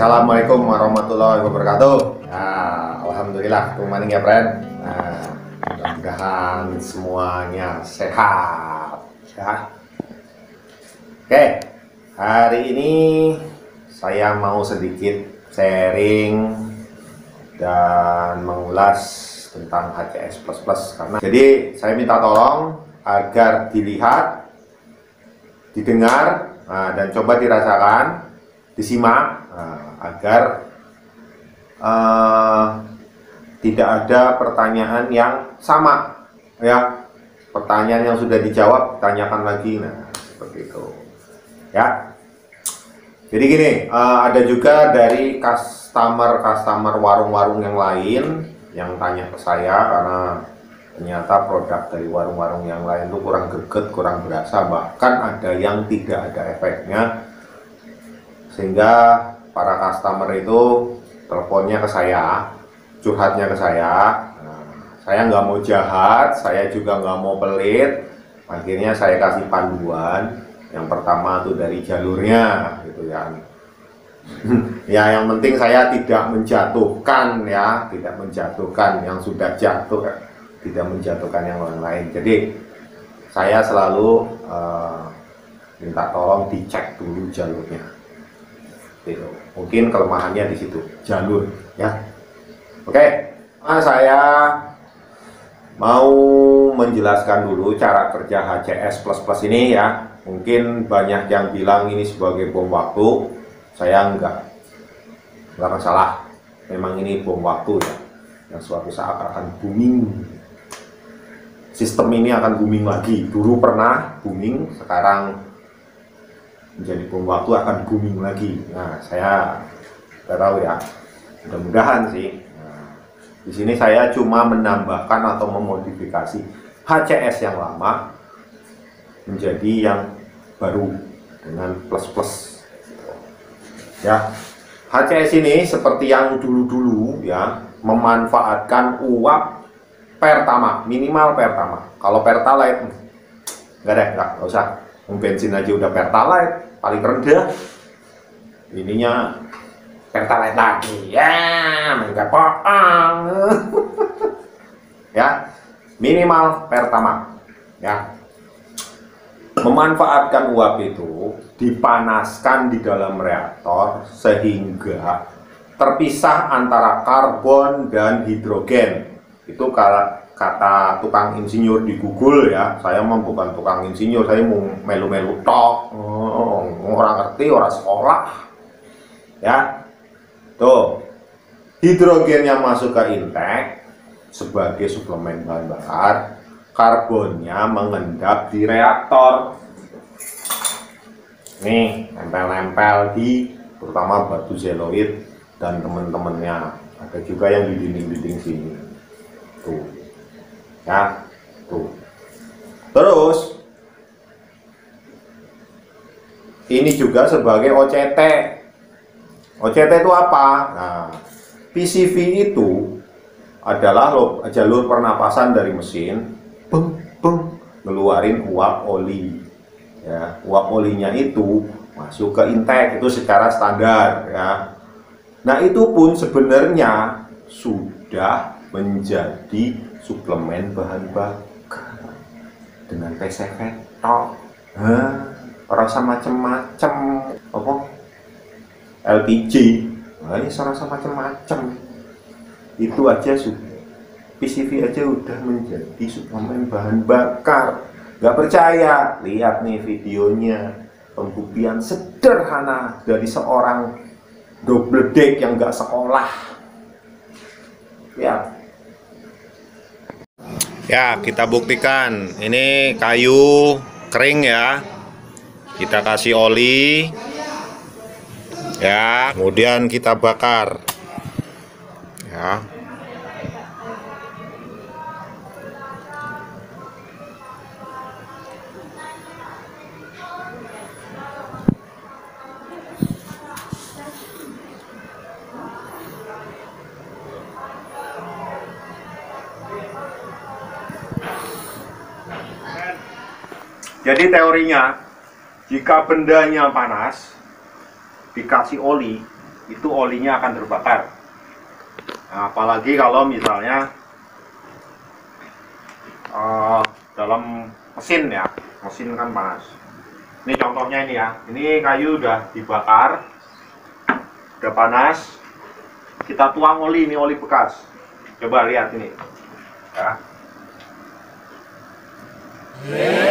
Assalamualaikum warahmatullahi wabarakatuh. Nah, alhamdulillah, good morning ya friend. Nah, mudah-mudahan semuanya sehat ya. Oke, hari ini saya mau sedikit sharing dan mengulas tentang HCS++ karena jadi saya minta tolong agar dilihat, didengar, dan coba dirasakan, disimak, agar tidak ada pertanyaan yang sama ya. Pertanyaan yang sudah dijawab tanyakan lagi, nah seperti itu ya. Jadi gini, ada juga dari customer warung-warung yang lain yang tanya ke saya karena ternyata produk dari warung-warung yang lain itu kurang greget, kurang berasa, bahkan ada yang tidak ada efeknya, sehingga para customer itu teleponnya ke saya, curhatnya ke saya. Saya nggak mau jahat, saya juga nggak mau pelit, akhirnya saya kasih panduan. Yang pertama tuh dari jalurnya gitu ya. Ya yang penting saya tidak menjatuhkan ya, tidak menjatuhkan yang sudah jatuh, tidak menjatuhkan yang lain. Jadi saya selalu minta tolong dicek dulu jalurnya. Gitu. Mungkin kelemahannya di situ, jalur ya. Oke, saya mau menjelaskan dulu cara kerja HCS++ ini ya. Mungkin banyak yang bilang ini sebagai bom waktu. Saya enggak masalah. Memang ini bom waktu ya, yang suatu saat akan booming. Sistem ini akan booming lagi. Dulu pernah booming, sekarang menjadi bom waktu, akan booming lagi. Nah, saya tidak tahu ya. Mudah-mudahan sih. Nah, di sini saya cuma menambahkan atau memodifikasi HCS yang lama menjadi yang baru dengan plus-plus. Ya, HCS ini seperti yang dulu-dulu ya, memanfaatkan uap Pertamax, minimal Pertamax. Kalau Pertalite nggak usah. Bensin aja udah Pertalite paling rendah, ininya Pertalite lagi ya, enggak bohong. Ya, minimal Pertamax ya. Memanfaatkan uap itu dipanaskan di dalam reaktor sehingga terpisah antara karbon dan hidrogen. Itu kata tukang insinyur di Google ya. Saya mah bukan tukang insinyur, saya mau melu-melu tok. Orang ngerti, orang sekolah ya. Tuh, hidrogen yang masuk ke intake sebagai suplemen bahan bakar, karbonnya mengendap di reaktor. Nih, nempel-nempel di terutama batu zeoloid dan teman-temannya. Ada juga yang di dinding-dinding sini. Tuh. Ya, tuh. Terus ini juga sebagai OCT. OCT itu apa? Nah, PCV itu adalah jalur pernapasan dari mesin, ngeluarin uap oli. Ya, uap olinya itu masuk ke intake itu secara standar ya. Nah, itu pun sebenarnya sudah menjadi suplemen bahan bakar dengan PCV tok. Rasa macem-macem apa? LPG. Nah, ini rasa macem-macem. Itu aja sudah. PCV aja udah menjadi suplemen bahan bakar. Gak percaya? Lihat nih videonya. Pembuktian sederhana dari seorang double deck yang gak sekolah. Ya, kita buktikan. Ini kayu kering ya. Kita kasih oli. Ya, kemudian kita bakar. Ya. Jadi teorinya, jika bendanya panas, dikasih oli, itu olinya akan terbakar. Nah, apalagi kalau misalnya dalam mesin ya, mesin kan panas. Ini contohnya ini ya, ini kayu udah dibakar, udah panas, kita tuang oli, ini oli bekas. Coba lihat ini ya.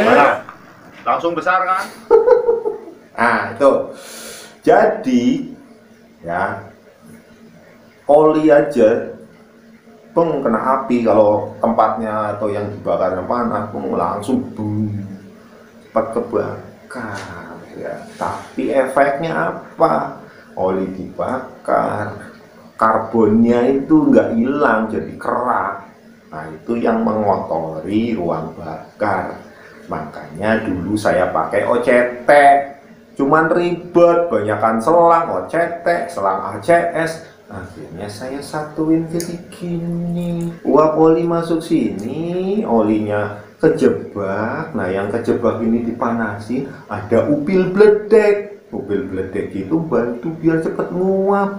Mana? Langsung besar kan? Nah itu, jadi ya oli aja peng kena api, kalau tempatnya atau yang dibakarnya panas peng langsung boom, cepat kebakar ya. Tapi efeknya apa? Oli dibakar, karbonnya itu nggak hilang, jadi kerak. Nah itu yang mengotori ruang bakar. Makanya dulu saya pakai OCT, cuman ribet, banyakan selang OCT, selang ACS. Akhirnya saya satuin jadi gini, uap oli masuk sini, olinya kejebak. Nah yang kejebak ini dipanasi, ada upil bledek. Upil bledek itu bantu biar cepet nguap,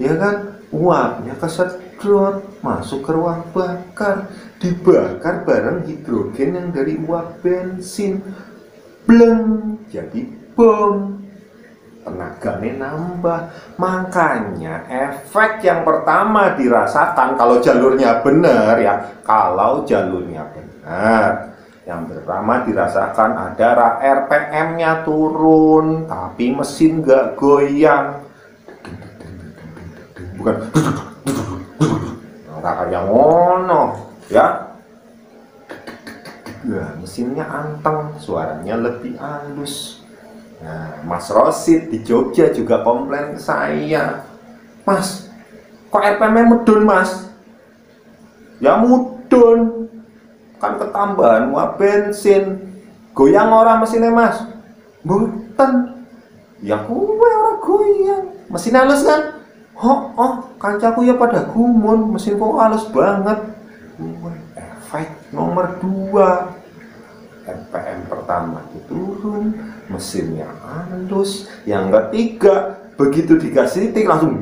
ya kan? Uapnya kesedot masuk ke ruang bakar, dibakar bareng hidrogen yang dari uap bensin, bleng, jadi bom. Tenaganya nambah. Makanya efek yang pertama dirasakan kalau jalurnya benar ya, kalau jalurnya benar, yang pertama dirasakan ada RPM-nya turun, tapi mesin nggak goyang. Bukan kayak ngono ya. Nah, mesinnya anteng, suaranya lebih halus. Nah, Mas Rosid di Jogja juga komplain ke saya, Mas, kok RPM-nya mudun Mas? Ya mudun, kan ketambahan uap bensin. Goyang orang mesinnya Mas? Mboten. Ya kuwe ora goyang, mesin halus kan? Kancaku ya pada gumun, mesin kok halus banget. Efek nomor 2, RPM pertama turun, mesinnya halus. Yang ketiga, begitu dikasih titik langsung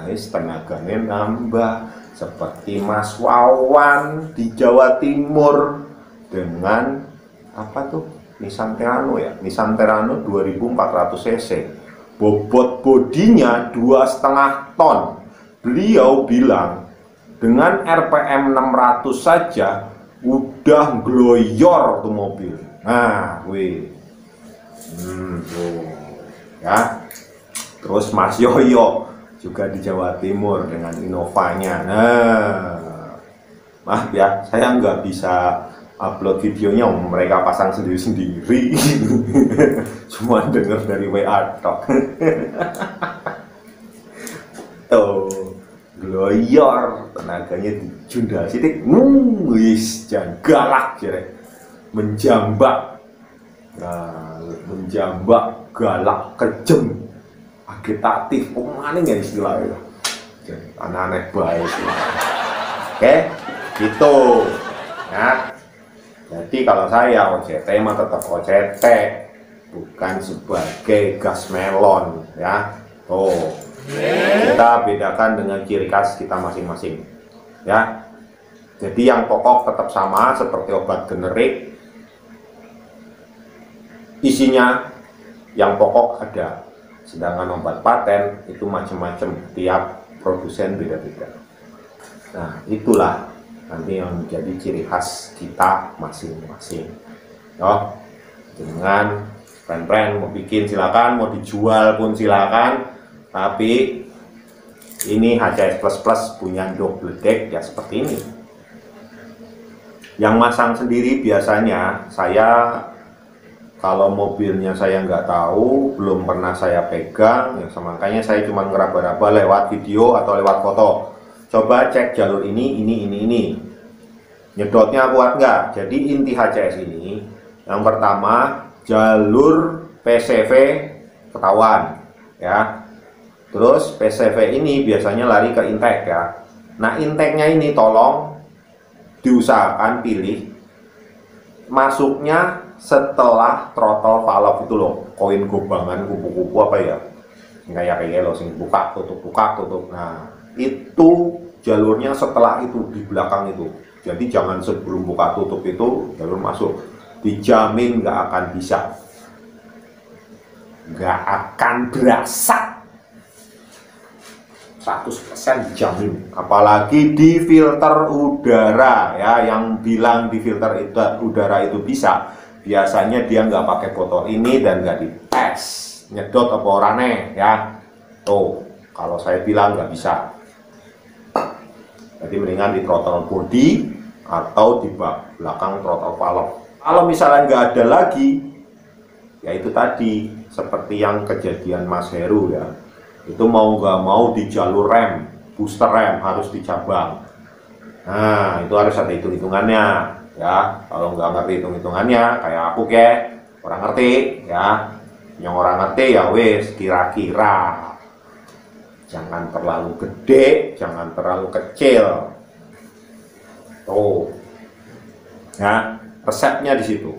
tenaganya nambah. Seperti Mas Wawan di Jawa Timur dengan apa tuh, Nissan Terano ya, Nissan Terano 2400 cc, bobot bodinya 2,5 ton. Beliau bilang dengan RPM 600 saja udah gloyor tuh mobil. Nah, tuh ya. Terus Mas Yoyo juga di Jawa Timur dengan Innovanya. Nah, maaf ya, saya nggak bisa upload videonya, mereka pasang sendiri-sendiri. Cuma denger dari WA tok. Tuh, gloyor, tenaganya dijundal sitik, wis jangan galak jere. Menjambak. Nah, menjambak, galak, kejem, agitatif, mana nggak istilahnya? Aneh-aneh baik. Oke, gitu ya. Jadi kalau saya OCT mah tetap OCT, bukan sebagai gas melon ya. Tuh, kita bedakan dengan ciri khas kita masing-masing ya. Jadi yang pokok tetap sama seperti obat generik, isinya yang pokok ada. Sedangkan obat paten itu macam-macam, tiap produsen beda-beda. Nah itulah nanti yang menjadi ciri khas kita masing-masing. Dengan brand-brand mau bikin silakan, mau dijual pun silakan. Tapi ini HCS Plus punya double deck ya seperti ini. Yang masang sendiri biasanya saya, kalau mobilnya saya nggak tahu, belum pernah saya pegang, ya makanya saya cuma ngeraba-raba lewat video atau lewat foto. Coba cek jalur ini. Nyedotnya kuat nggak? Jadi inti HCS ini, yang pertama jalur PCV ketahuan ya. Terus PCV ini biasanya lari ke intake ya. Nah intake-nya ini tolong diusahakan pilih masuknya setelah throttle valve itu loh, koin gobangan, kupu-kupu apa ya, kayak lo sing buka tutup. Nah itu jalurnya setelah itu di belakang itu. Jadi jangan sebelum buka tutup itu jalur masuk, dijamin nggak akan bisa, nggak akan berasa, 100% dijamin. Apalagi di filter udara ya, yang bilang di filter udara itu bisa, biasanya dia nggak pakai botol ini dan nggak dites nyedot apa orane ya. Tuh kalau saya bilang nggak bisa. Jadi mendingan di throttle body atau di belakang throttle valve. Kalau misalnya nggak ada lagi, ya itu tadi seperti yang kejadian Mas Heru ya, itu mau nggak mau di jalur rem, booster rem harus dicabang. Nah itu harus ada hitung-hitungannya ya. Kalau nggak ngerti hitung-hitungannya kayak aku orang ngerti ya, yang orang ngerti ya wes kira-kira, jangan terlalu gede, jangan terlalu kecil. Tuh ya, resepnya di situ.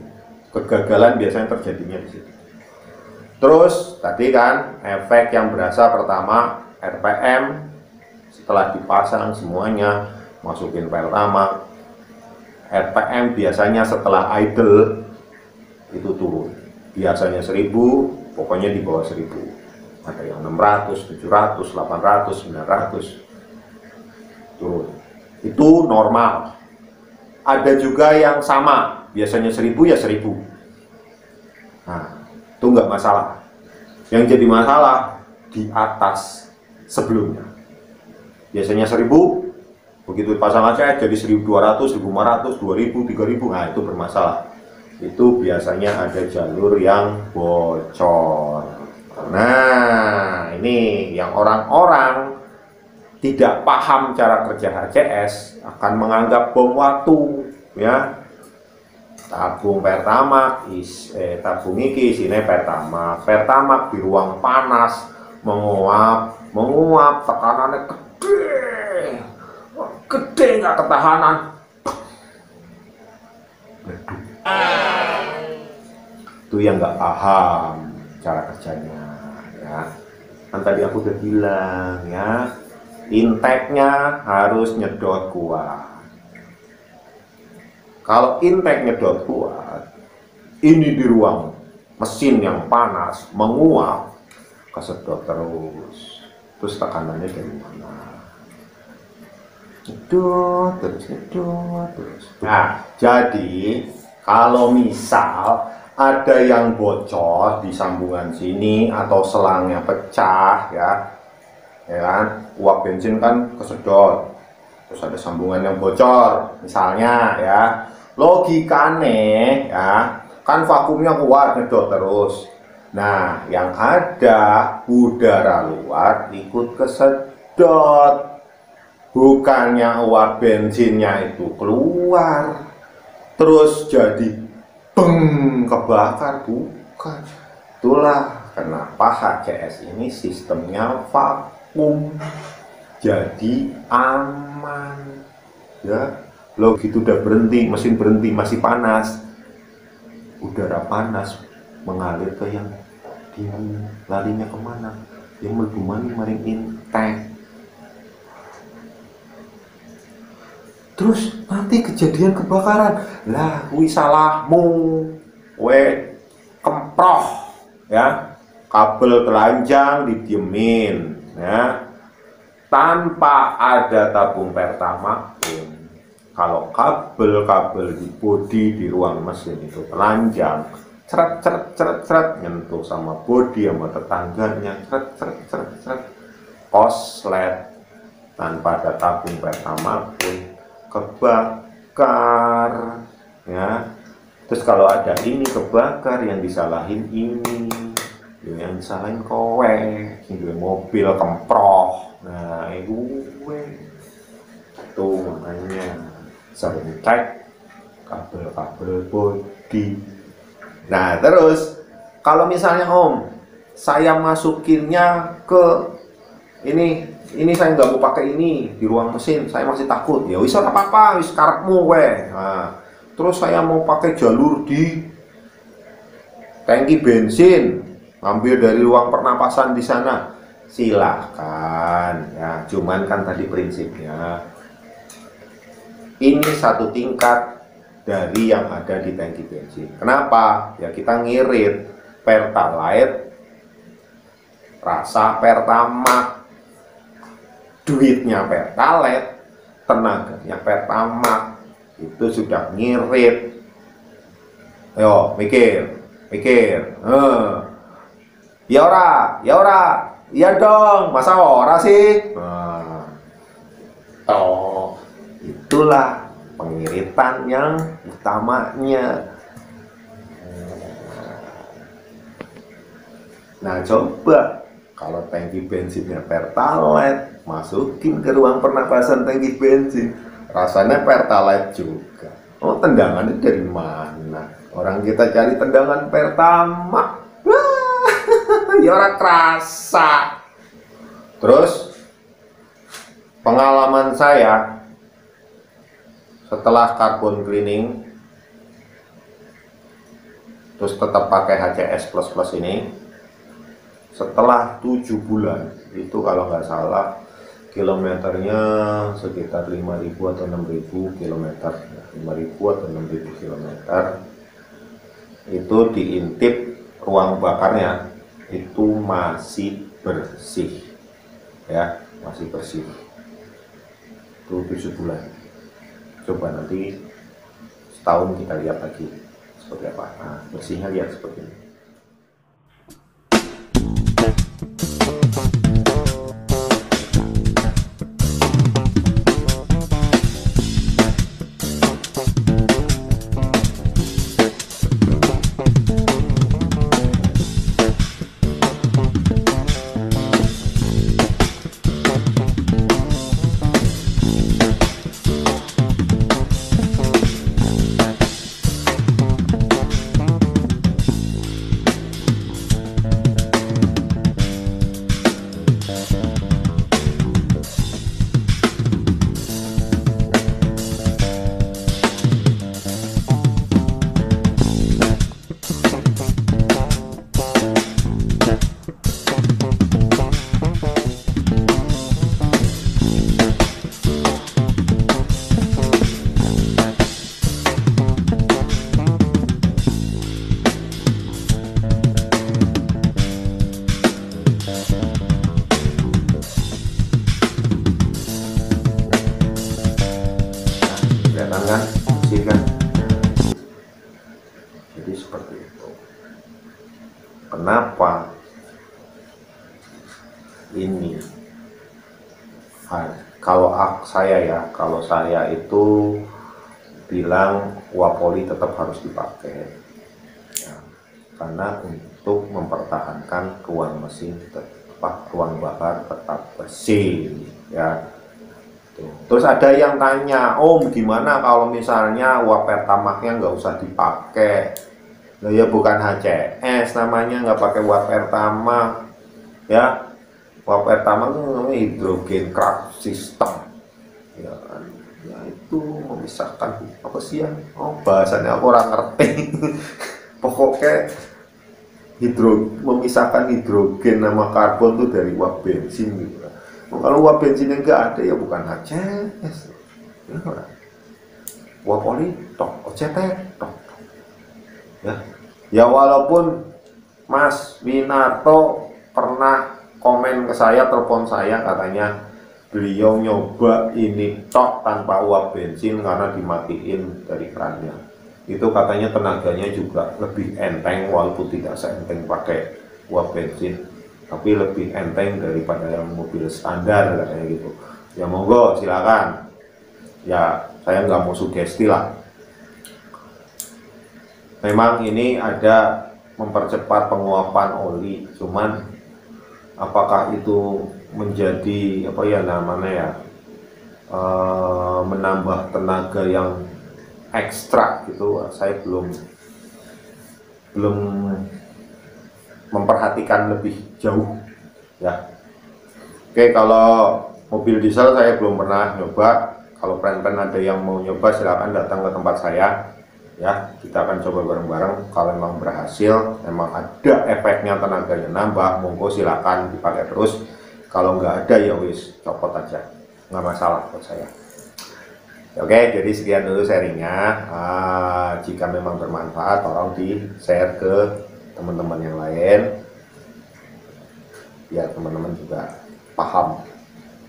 Kegagalan biasanya terjadinya di situ. Terus tadi kan efek yang berasa pertama RPM, setelah dipasang semuanya masukin pertama, RPM biasanya setelah idle itu turun. Biasanya 1000, pokoknya di bawah 1000. Ada yang 600, 700, 800, 900 turun. Itu normal. Ada juga yang sama, biasanya 1000 ya 1000. Nah, itu nggak masalah. Yang jadi masalah di atas sebelumnya. Biasanya 1000, begitu pasang aja jadi 1200, 1500, 2000, 3000. Nah, itu bermasalah. Itu biasanya ada jalur yang bocor. Nah, ini yang orang-orang tidak paham cara kerja HCS akan menganggap bom waktu ya. Tabung Pertamax, tabung iki isine Pertamax di ruang panas menguap, tekanannya gede nggak ketahanan, itu yang nggak paham cara kerjanya ya. Kan tadi aku udah bilang ya, intake-nya harus nyedot kuat. Kalau intake nyedot kuat, ini di ruang mesin yang panas menguap, kesedot terus tekanannya dari mana? Nyedot terus. Nah, jadi kalau misal ada yang bocor di sambungan sini atau selangnya pecah ya kan, uap bensin kan kesedot, terus ada sambungan yang bocor misalnya ya, logikane ya kan vakumnya kuat nyedot terus. Nah yang ada udara luar ikut kesedot, bukannya uap bensinnya itu keluar terus jadi kebakar, bukan. Itulah kenapa HCS ini sistemnya vakum, jadi aman ya. Lo gitu udah berhenti, mesin berhenti, masih panas, udara panas mengalir ke yang dingin, larinya kemana? Yang melbumani maring intake. Terus nanti kejadian kebakaran, lah kuwi salahmu, kemproh ya, kabel telanjang didiemin ya, tanpa ada tabung Pertamax pun. Kalau kabel-kabel di bodi di ruang mesin itu telanjang, ceret nyentuh sama bodi sama tetangganya, ceret koslet, tanpa ada tabung Pertamax pun kebakar ya. Terus kalau ada ini kebakar, yang disalahin ini, yang disalahin kowe, ini mobil kemproh. Nah itu tuh makanya sering cek kabel-kabel bodi. Nah terus kalau misalnya Om, saya masukinnya ke ini saya nggak mau pakai ini di ruang mesin, saya masih takut. Ya wis ora apa-apa, wis karepmu weh. Nah, terus saya mau pakai jalur di tangki bensin, ngambil dari ruang pernapasan di sana. silahkan ya, cuman kan tadi prinsipnya ini satu tingkat dari yang ada di tangki bensin. Kenapa? Ya kita ngirit Pertalite rasa Pertamax, duitnya Pertalite, tenaganya Pertamax, itu sudah ngirit. Ayo mikir ya ora, iya dong, masa ora sih? Itulah pengiritan yang utamanya. Nah coba kalau tangki bensinnya Pertalite, masukin ke ruang pernapasan tangki bensin, rasanya Pertalite juga. Oh, tendangannya dari mana? Orang kita cari tendangan Pertamax, ya orang kerasa. Terus pengalaman saya setelah carbon cleaning, terus tetap pakai HCS plus ini, setelah 7 bulan itu kalau nggak salah kilometernya sekitar 5.000 atau 6.000 kilometer, 5.000 atau 6.000 kilometer, itu diintip ruang bakarnya itu masih bersih ya, masih bersih. Itu 7 bulan. Coba nanti setahun kita lihat lagi seperti apa. Nah, bersihnya lihat seperti ini. Kan bersih kan. Jadi seperti itu. Kenapa ini kalau saya itu bilang Wapoli tetap harus dipakai ya, karena untuk mempertahankan ruang mesin ruang bakar tetap bersih ya. Terus ada yang tanya, Om gimana kalau misalnya uap Pertamaxnya nggak usah dipakai? Nah, ya bukan HCS namanya, nggak pakai uap Pertamax ya. Uap Pertamax itu namanya hidrogen crack system ya, ya itu memisahkan apa sih ya? Oh bahasanya aku kurang ngerti. Pokoknya memisahkan hidrogen sama karbon tuh dari uap bensin gitu. Kalau uap bensin yang nggak ada ya bukan HCS, Wapoli tok, OCT tok, ya walaupun Mas Winarto pernah komen ke saya, telepon saya, katanya beliau nyoba ini tok tanpa uap bensin karena dimatiin dari kerannya. Itu katanya tenaganya juga lebih enteng walaupun tidak seenteng pakai uap bensin, tapi lebih enteng daripada yang mobil standar katanya gitu. Ya monggo silakan. Ya saya nggak mau sugesti lah. Memang ini ada mempercepat penguapan oli, cuman apakah itu menjadi apa ya namanya ya, menambah tenaga yang ekstra gitu, saya belum memperhatikan lebih jauh ya. Oke, kalau mobil diesel saya belum pernah nyoba. Kalau friend-friend ada yang mau nyoba silakan datang ke tempat saya ya, kita akan coba bareng-bareng. Kalau memang berhasil, memang ada efeknya, tenaganya nambah, monggo silakan dipakai terus. Kalau nggak ada ya wis copot aja, nggak masalah buat saya. Oke, jadi sekian dulu sharingnya. Jika memang bermanfaat, tolong di share ke teman-teman yang lain, biar teman-teman juga paham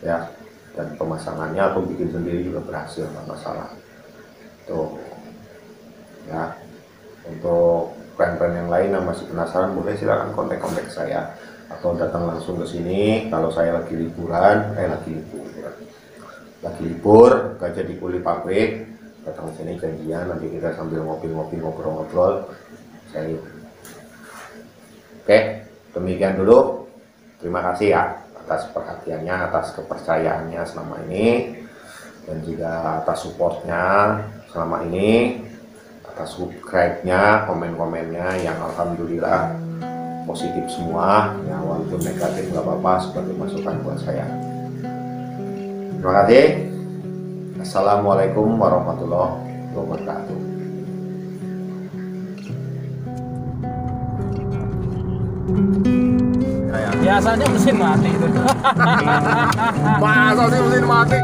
ya, dan pemasangannya atau bikin sendiri juga berhasil, nggak masalah. Tuh ya, untuk brand-brand yang lain yang masih penasaran boleh silakan kontak-kontak saya atau datang langsung ke sini. Kalau saya lagi liburan, lagi libur gak jadi kuli pabrik, datang ke sini janjian, nanti kita sambil ngopi-ngopi, ngobrol-ngobrol. Saya oke, demikian dulu. Terima kasih ya atas perhatiannya, atas kepercayaannya selama ini, dan juga atas supportnya selama ini, atas subscribe-nya, komen-komennya yang alhamdulillah positif semua ya, walaupun negatif nggak apa-apa, sebagai masukan buat saya. Terima kasih. Assalamualaikum warahmatullahi wabarakatuh. Biasanya mesin mati itu. Masa sih mesin mati?